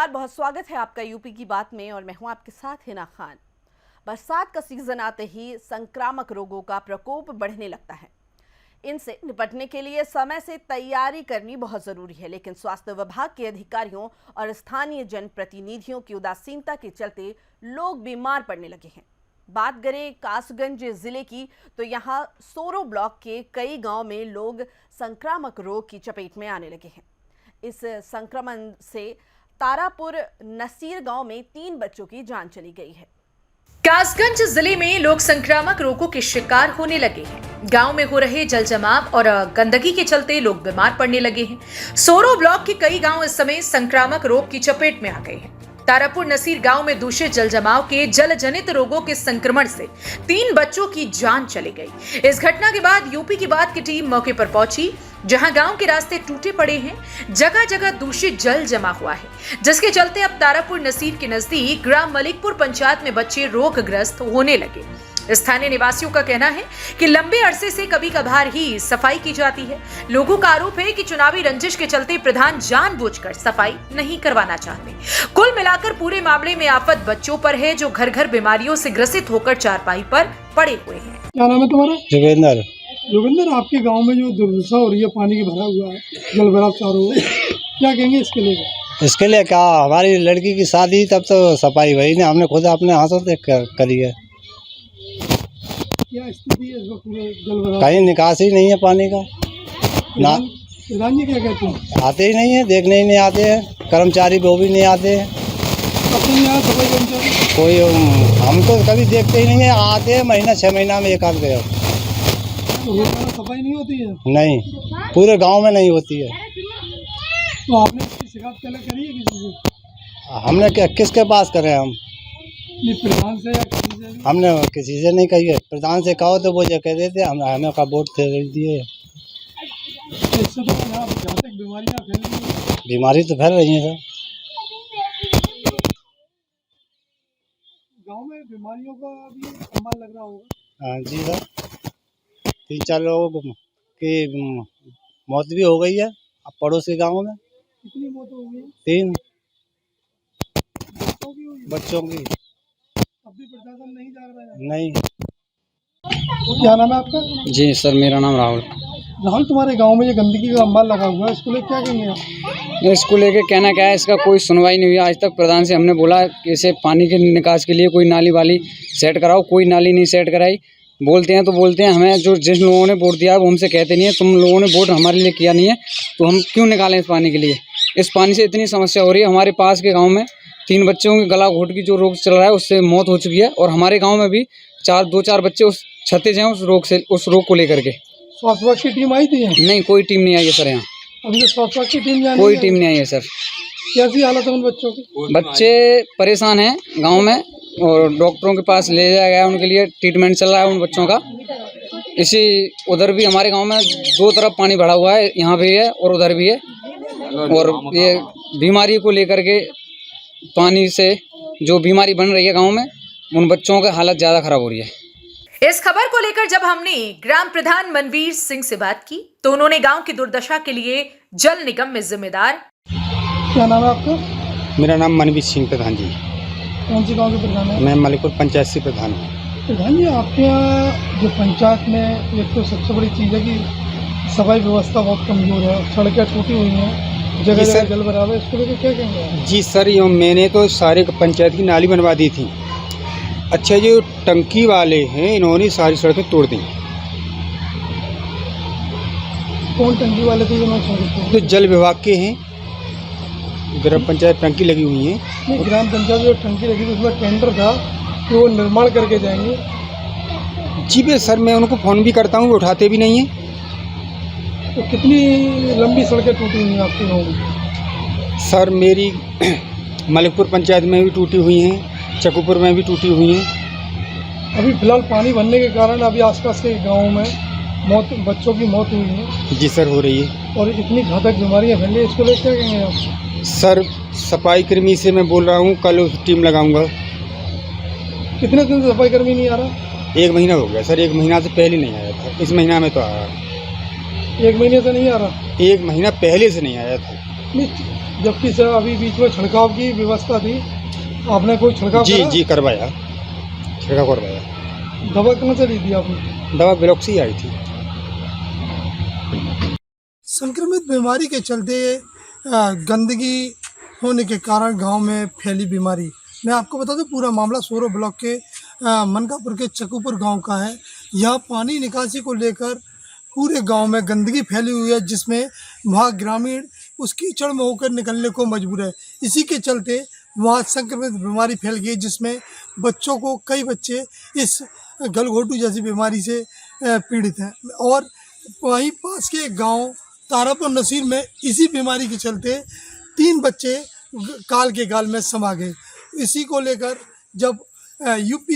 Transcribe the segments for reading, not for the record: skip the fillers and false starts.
नमस्कार, बहुत स्वागत है आपका यूपी की बात में और मैं हूं आपके साथ हिना खान। बरसात का सीजन आते ही संक्रामक रोगों का प्रकोप बढ़ने लगता है। इनसे निपटने के लिए समय से तैयारी करनी बहुत जरूरी है, लेकिन स्वास्थ्य विभाग के अधिकारियों और स्थानीय जनप्रतिनिधियों की उदासीनता के चलते लोग बीमार पड़ने लगे हैं। बात करें कासगंज जिले की तो यहाँ सोरो ब्लॉक के कई गांव में लोग संक्रामक रोग की चपेट में आने लगे हैं। इस संक्रमण से तारापुर नसीर गांव में 3 बच्चों की जान चली गई है। कासगंज जिले में लोग संक्रामक रोगों के शिकार होने लगे हैं। गांव में हो रहे जल जमाव और गंदगी के चलते लोग बीमार पड़ने लगे हैं। सोरो ब्लॉक के कई गांव इस समय संक्रामक रोग की चपेट में आ गए हैं। तारापुर नसीर गांव में दूषित जल जमाव के जल जनित रोगों के संक्रमण से 3 बच्चों की जान चली गई। इस घटना के बाद यूपी की बात की टीम मौके पर पहुंची, जहां गांव के रास्ते टूटे पड़े हैं, जगह जगह दूषित जल जमा हुआ है, जिसके चलते अब तारापुर नसीर के नजदीक ग्राम मलिकपुर पंचायत में बच्चे रोगग्रस्त होने लगे। स्थानीय निवासियों का कहना है कि लंबे अरसे से कभी कभार ही सफाई की जाती है। लोगों का आरोप है कि चुनावी रंजिश के चलते प्रधान जानबूझकर सफाई नहीं करवाना चाहते। कुल मिलाकर पूरे मामले में आफत बच्चों पर है, जो घर घर बीमारियों से ग्रसित होकर चारपाई पर पड़े हुए हैं। क्या नाम है तुम्हारा? जोगिंदर। जोगिंदर, आपके गांव में जो दुर्दशा हो रही है, पानी की भरा हुआ है, जल भराव चारों ओर, क्या कहेंगे इसके लिए? इसके लिए क्या, हमारी लड़की की शादी तब तो सफाई वही नहीं, हमने खुद अपने हाथों से करी है। क्या स्थिति है इस वक्त में जल भराव? कहीं निकासी नहीं है पानी का ना। प्रधान जी क्या कहते हैं? आते ही नहीं है, देखने ही नहीं आते हैं, कर्मचारी वो भी नहीं आते हैं। सफाई कर्मचारी कोई हम तो कभी देखते ही नहीं है। आते हैं महीना 6 महीना में एक आध गए। सफाई नहीं होती है? नहीं, पूरे गांव में नहीं होती है। तो आपने इसकी शिकायत पहले करी है किसी से? हमने किसके पास करे? हम प्रधान से या किसी से? हमने किसी से नहीं कही है। प्रधान से कहो तो वो जो कह देते हमें का वोट दिए। इससे तो यहाँ जहाँ तक बीमारियाँ फैल रही हैं। बीमारी तो फैल रही है सर। गाँव में बीमारियों का भी संभाल लग रहा होगा। हाँ जी सर, 3-4 लोगों की मौत भी हो गई है अब पड़ोस के गाँव में। कितनी मौत हो गई? 3 बच्चों की? बच्चों की। अब भी प्रशासन नहीं जा रहा है? नहीं। क्या नाम है आपका? जी सर, मेरा नाम राहुल। राहुल, तुम्हारे गांव में ये गंदगी का अंबार लगा हुआ है, इसको लेकर क्या कहेंगे आप? इसको लेके कहना क्या है, इसका कोई सुनवाई नहीं हुई आज तक। प्रधान से हमने बोला कि इसे पानी के निकास के लिए कोई नाली वाली सेट कराओ, कोई नाली नहीं सेट कराई। बोलते हैं तो बोलते हैं हमें जो जिन लोगों ने वोट दिया वो हमसे कहते नहीं है तुम लोगों ने वोट हमारे लिए किया नहीं है तो हम क्यों निकालें इस पानी के लिए। इस पानी से इतनी समस्या हो रही है। हमारे पास के गाँव में 3 बच्चों की गला घोट की जो रोग चल रहा है उससे मौत हो चुकी है, और हमारे गाँव में भी 2-4 बच्चे उस क्षतिज हैं उस रोग को लेकर के। स्वास्थ्य विभाग की टीम आई थी? नहीं, कोई टीम नहीं आई है सर। यहाँ अभी तो स्वास्थ्य विभाग की टीम जानी कोई है। टीम नहीं आई है सर। कैसी हालत है उन बच्चों की? बच्चे परेशान हैं गांव में, और डॉक्टरों के पास ले जाया गया, उनके लिए ट्रीटमेंट चल रहा है उन बच्चों का। इसी उधर भी हमारे गांव में 2 तरफ पानी भरा हुआ है, यहाँ भी है और उधर भी है, और ये बीमारी को लेकर के पानी से जो बीमारी बन रही है गांव में, उन बच्चों की हालत ज़्यादा खराब हो रही है। इस खबर को लेकर जब हमने ग्राम प्रधान मनवीर सिंह से बात की तो उन्होंने गांव की दुर्दशा के लिए जल निगम में जिम्मेदार। क्या नाम है आपका? मेरा नाम मनवीर सिंह प्रधान जी। कौन से गांव के प्रधान है? मैं मलिकपुर पंचायत से प्रधान हूँ। प्रधान जी, आपके यहाँ जो पंचायत में एक तो सबसे बड़ी चीज़ है कि सफाई व्यवस्था बहुत कमजोर है, सड़कें टूटी हुई हैं, जगह जगह जल भरा है, इसको लेकर क्या कहेंगे? जी सर, ये मैंने तो सारे पंचायत की नाली बनवा दी थी। अच्छा, जो टंकी वाले हैं इन्होंने सारी सड़कें तोड़ दी। कौन टंकी वाले थे जिन्होंने? तो जल विभाग के हैं, ग्राम पंचायत टंकी लगी हुई है। नहीं, ग्राम पंचायत जो टंकी लगी थी उसमें टेंडर था कि वो निर्माण करके जाएंगे। जी भैया सर, मैं उनको फ़ोन भी करता हूँ, वो उठाते भी नहीं हैं। तो कितनी लंबी सड़कें टूटी हुई हैं आपके गाँव में? सर, मेरी मलिकपुर पंचायत में भी टूटी हुई हैं, चकूपुर में भी टूटी हुई हैं। अभी फिलहाल पानी भरने के कारण अभी आसपास के गाँव में बच्चों की मौत हुई है। जी सर, हो रही है। और इतनी घातक बीमारियाँ फैल रही है, इसको लेकर क्या कहेंगे आप? सर, सफाई कर्मी से मैं बोल रहा हूँ, कल उस टीम लगाऊंगा। कितने दिन से सफाई कर्मी नहीं आ रहा? 1 महीना हो गया सर, 1 महीना से पहले नहीं आया था, इस महीना में तो आया। 1 महीने से नहीं आ रहा? 1 महीना पहले से नहीं आया था। नहीं, जबकि सर अभी बीच में छिड़काव की व्यवस्था थी, आपने कोई छिड़काव जी करा? जी करवाया, छिड़काव करवाया। दवा कहाँ से ली थी आपने? दवा ब्लॉक से ही आई थी। संक्रमित बीमारी के चलते गंदगी होने के कारण गांव में फैली बीमारी। मैं आपको बता दूं, पूरा मामला सोरो ब्लॉक के मनकापुर के चकूपुर गांव का है। यहाँ पानी निकासी को लेकर पूरे गांव में गंदगी फैली हुई है, जिसमें वहाँ ग्रामीण उस कीचड़ में होकर निकलने को मजबूर है। इसी के चलते वहाँ संक्रमित बीमारी फैल गई, जिसमें बच्चों को, कई बच्चे इस गलघोटू जैसी बीमारी से पीड़ित हैं। और वहीं पास के एक गाँव तारापुर नसीर में इसी बीमारी के चलते 3 बच्चे काल के गाल में समा गए। इसी को लेकर जब यूपी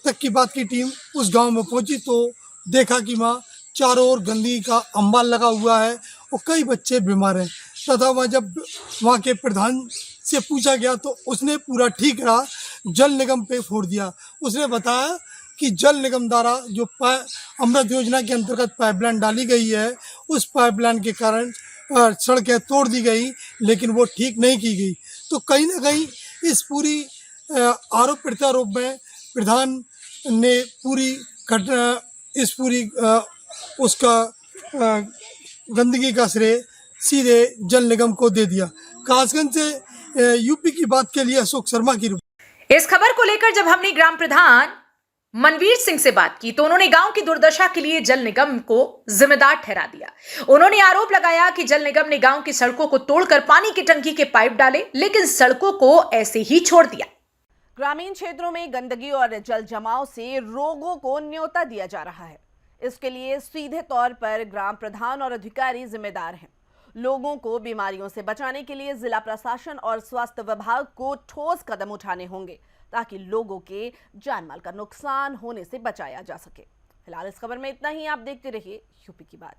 तक की बात की टीम उस गांव में पहुंची तो देखा कि वहाँ चारों ओर गंदगी का अंबार लगा हुआ है और कई बच्चे बीमार हैं। तथा वहाँ जब वहाँ के प्रधान से पूछा गया तो उसने पूरा ठीक रहा, जल निगम पे फोड़ दिया। उसने बताया कि जल निगम द्वारा जो अमृत योजना के अंतर्गत पाइपलाइन डाली गई है, उस पाइपलाइन के कारण सड़कें तोड़ दी गई, लेकिन वो ठीक नहीं की गई। तो कहीं ना कहीं इस पूरी आरोप प्रत्यारोप में प्रधान ने पूरी घटना, इस पूरी उसका गंदगी का श्रेय सीधे जल निगम को दे दिया। कासगंज से यूपी की बात के लिए अशोक शर्मा की रिपोर्ट। इस खबर को लेकर जब हमने ग्राम प्रधान मनवीर सिंह से बात की तो उन्होंने गांव की दुर्दशा के लिए जल निगम को जिम्मेदार ठहरा दिया। उन्होंने आरोप लगाया कि जल निगम ने गांव की सड़कों को तोड़कर पानी की टंकी के पाइप डाले, लेकिन सड़कों को ऐसे ही छोड़ दिया। ग्रामीण क्षेत्रों में गंदगी और जल जमाव से रोगों को न्योता दिया जा रहा है। इसके लिए सीधे तौर पर ग्राम प्रधान और अधिकारी जिम्मेदार हैं। लोगों को बीमारियों से बचाने के लिए जिला प्रशासन और स्वास्थ्य विभाग को ठोस कदम उठाने होंगे, ताकि लोगों के जान माल का नुकसान होने से बचाया जा सके। फिलहाल इस खबर में इतना ही। आप देखते रहिए यूपी की बात।